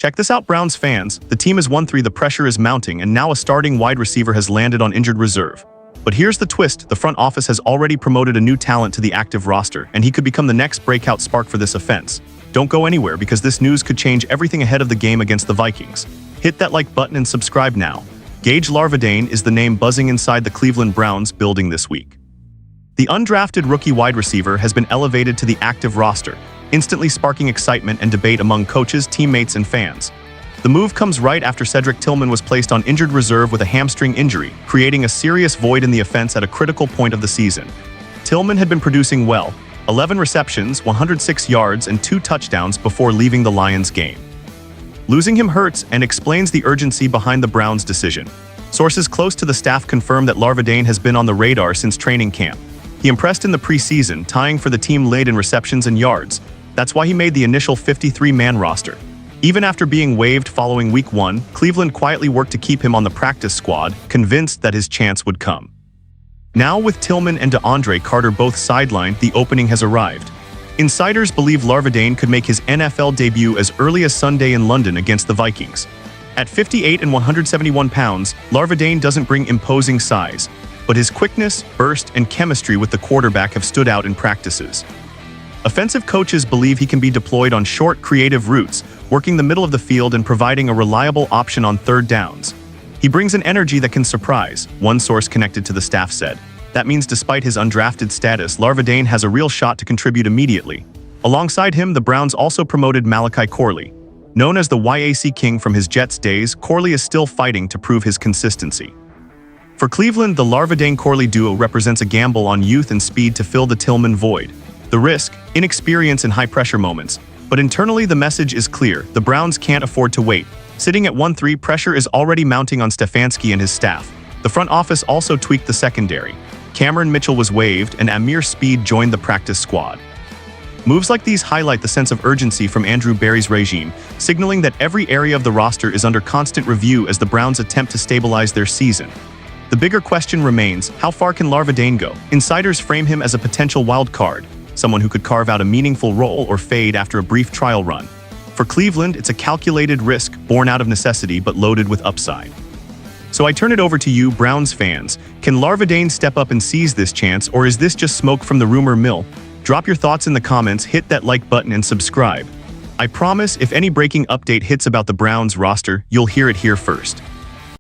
Check this out, Browns fans. The team has won 3, the pressure is mounting, and now a starting wide receiver has landed on injured reserve. But here's the twist, the front office has already promoted a new talent to the active roster, and he could become the next breakout spark for this offense. Don't go anywhere, because this news could change everything ahead of the game against the Vikings. Hit that like button and subscribe now. Gage Larvadain is the name buzzing inside the Cleveland Browns building this week. The undrafted rookie wide receiver has been elevated to the active roster, instantly sparking excitement and debate among coaches, teammates, and fans. The move comes right after Cedric Tillman was placed on injured reserve with a hamstring injury, creating a serious void in the offense at a critical point of the season. Tillman had been producing well, 11 receptions, 106 yards, and 2 touchdowns before leaving the Lions game. Losing him hurts and explains the urgency behind the Browns' decision. Sources close to the staff confirm that Larvadain has been on the radar since training camp. He impressed in the preseason, tying for the team late in receptions and yards. That's why he made the initial 53-man roster. Even after being waived following Week 1, Cleveland quietly worked to keep him on the practice squad, convinced that his chance would come. Now, with Tillman and DeAndre Carter both sidelined, the opening has arrived. Insiders believe Larvadain could make his NFL debut as early as Sunday in London against the Vikings. At 58 and 171 pounds, Larvadain doesn't bring imposing size, but his quickness, burst, and chemistry with the quarterback have stood out in practices. Offensive coaches believe he can be deployed on short, creative routes, working the middle of the field and providing a reliable option on third downs. He brings an energy that can surprise, one source connected to the staff said. That means despite his undrafted status, Larvadain has a real shot to contribute immediately. Alongside him, the Browns also promoted Malachi Corley. Known as the YAC King from his Jets days, Corley is still fighting to prove his consistency. For Cleveland, the Larvadain-Corley duo represents a gamble on youth and speed to fill the Tillman void. The risk, inexperience in high-pressure moments. But internally, the message is clear. The Browns can't afford to wait. Sitting at 1-3, pressure is already mounting on Stefanski and his staff. The front office also tweaked the secondary. Cameron Mitchell was waived, and Amir Speed joined the practice squad. Moves like these highlight the sense of urgency from Andrew Berry's regime, signaling that every area of the roster is under constant review as the Browns attempt to stabilize their season. The bigger question remains, how far can Larvadain go? Insiders frame him as a potential wild card, someone who could carve out a meaningful role or fade after a brief trial run. For Cleveland, it's a calculated risk, born out of necessity but loaded with upside. So I turn it over to you, Browns fans. Can Larvadain step up and seize this chance, or is this just smoke from the rumor mill? Drop your thoughts in the comments, hit that like button, and subscribe. I promise, if any breaking update hits about the Browns roster, you'll hear it here first.